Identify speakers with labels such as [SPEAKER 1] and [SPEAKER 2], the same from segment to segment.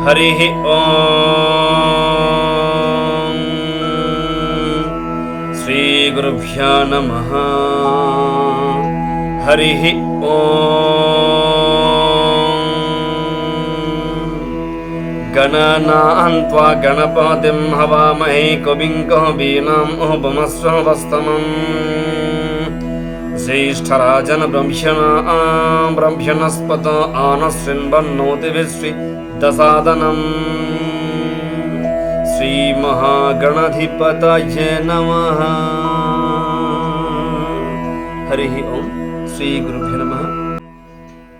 [SPEAKER 1] हरिः ॐ श्रीगुरुभ्यो नमः। हरिः ॐ गणनान् त्वा गणपतिं हवामहे कविं कवीनाम् उपमश्रवस्तमम् ज्येष्ठराजन् ब्रह्मणस्पत आनशृण्वन्नोतिभिश्रीदसादनम् श्रीमहागणाधिपतये नमः। हरिः ओम श्री गुरुभ्यो नमः।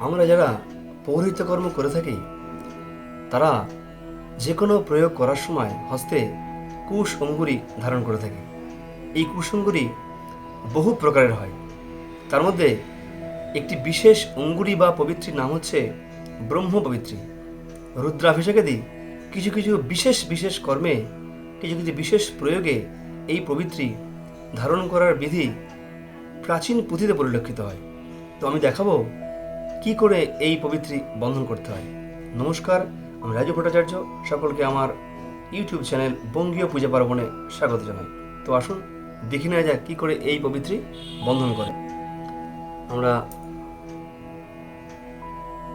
[SPEAKER 1] আমরা যারা পৌরোহিত্য কর্ম করে থাকি তারা যে কোনো প্রয়োগ করার সময় হস্তে কুশ অঙ্গুরি ধারণ করে থাকে। এই কুশ অঙ্গুরি বহু প্রকারের হয়। তার মধ্যে একটি বিশেষ অঙ্গুরি বা পবিত্রীর নাম হচ্ছে ব্রহ্ম পবিত্রী। রুদ্রাভিষেকাদি কিছু কিছু বিশেষ কর্মে কিছু বিশেষ প্রয়োগে এই পবিত্রী ধারণ করার বিধি প্রাচীন পুঁথিতে পরিলক্ষিত হয়। তো আমি দেখাবো কি করে এই পবিত্রী বন্ধন করতে হয়। নমস্কার, আমি রাজু ভট্টাচার্য। সকলকে আমার ইউটিউব চ্যানেল বঙ্গীয় পূজা পার্বণে স্বাগত জানাই। তো আসুন দেখে নেওয়া যাক কি করে এই পবিত্রী বন্ধন করে। আমরা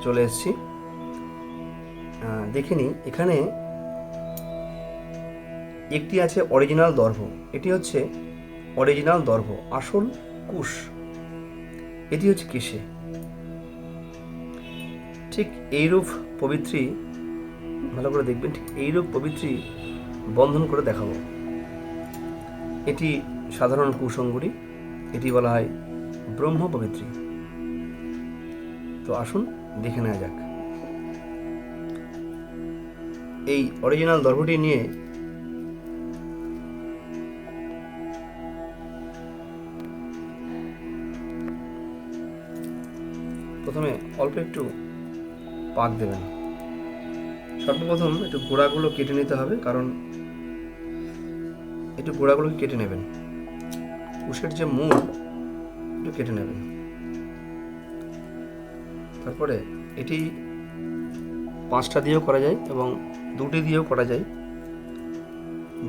[SPEAKER 1] চলে এসেছি, দেখে নিই। এখানে একটি আছে অরিজিনাল দর্ভ। এটি হচ্ছে অরিজিনাল দর্ভ, আসল কুশ। এটি হচ্ছে কেশে। ঠিক এইরূপ পবিত্রী, ভালো করে দেখবেন, ঠিক এইরূপ পবিত্রী বন্ধন করে দেখাবো। এটি সাধারণ কুশ অঙ্গুরি, এটি বলা হয় ব্রহ্ম পবিত্রী। তো আসুন দেখে নেওয়া যাক। এই অরিজিনাল দর্ভটি নিয়ে প্রথমে অল্প একটু পাক দেবেন। সর্বপ্রথম একটু গোড়াগুলো কেটে নিতে হবে, কারণ একটু গোড়াগুলোকে কেটে নেবেন। কুশের যে মূল একটু কেটে নেবেন। তারপরে এটি 5টা দিয়েও করা যায় এবং 2টি দিয়েও করা যায়।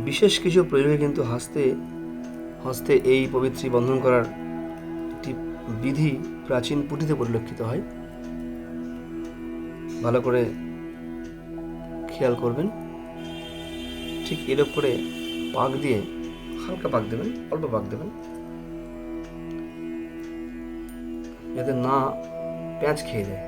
[SPEAKER 1] বিশেষ কিছু প্রয়োগে কিন্তু হস্তে এই পবিত্রী বন্ধন করার একটি বিধি প্রাচীন পুঁথিতে পরিলক্ষিত হয়। ভালো করে খেয়াল করবেন। ঠিক এরকম করে পাক দিয়ে, হালকা পাক দেবেন, অল্প পাক দেবেন, যাতে না পেঁয়াজ খেয়ে যায়।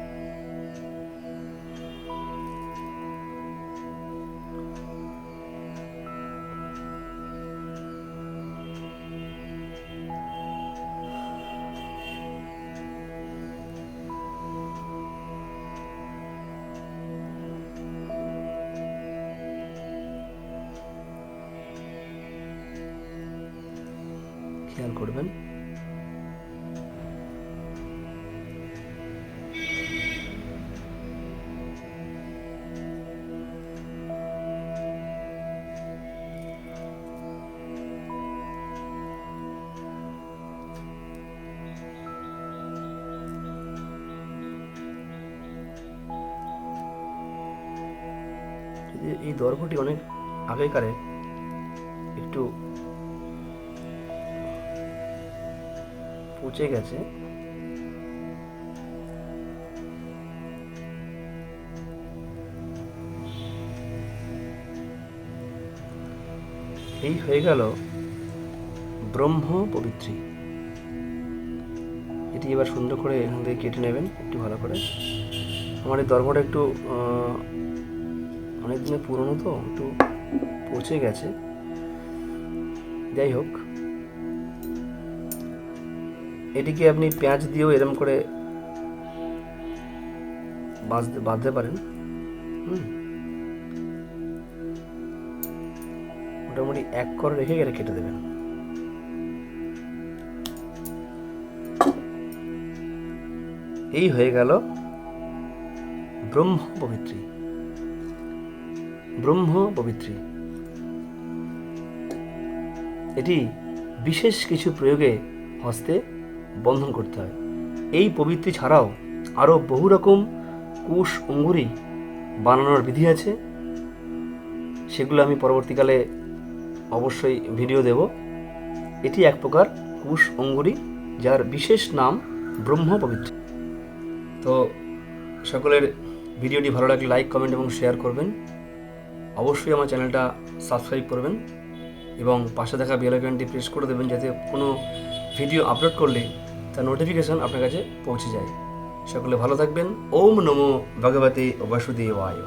[SPEAKER 1] খেয়াল করবেন। এই দর্ভটি অনেক আগেকারে একটু পচে গেছে। এই হয়ে গেল ব্রহ্ম পবিত্রী। এটি এবার সুন্দর করে এখান থেকে কেটে নেবেন একটু ভালো করে। আমার এই দর্ভটা একটু অনেক দিনের পুরনো, তো একটু পচে গেছে। যাই হোক, এটিকে আপনি পেঁয়াজ দিয়েও এরম করে বাঁধতে পারেন। মোটামুটি 1 কর রেখে কেটে দেবেন। এই হয়ে গেল ব্রহ্ম পবিত্রী। ব্রহ্ম পবিত্রী এটি বিশেষ কিছু প্রয়োগে হস্তে বন্ধন করতে হয়। এই পবিত্রী ছাড়াও আরও বহু রকম কুশ অঙ্গুরি বানানোর বিধি আছে, সেগুলো আমি পরবর্তীকালে অবশ্যই ভিডিও দেব। এটি এক প্রকার কুশ অঙ্গুরি, যার বিশেষ নাম ব্রহ্ম পবিত্র। তো সকলের ভিডিওটি ভালো লাগলে লাইক, কমেন্ট এবং শেয়ার করবেন। অবশ্যই আমার চ্যানেলটা সাবস্ক্রাইব করবেন এবং পাশে থাকা বেল আইকনটি প্রেস করে দেবেন, যাতে কোনো ভিডিও আপলোড করলে তার নোটিফিকেশন আপনার কাছে পৌঁছে যায়। সকলে ভালো থাকবেন। ওম নমো ভগবতে বাসুদেবায়।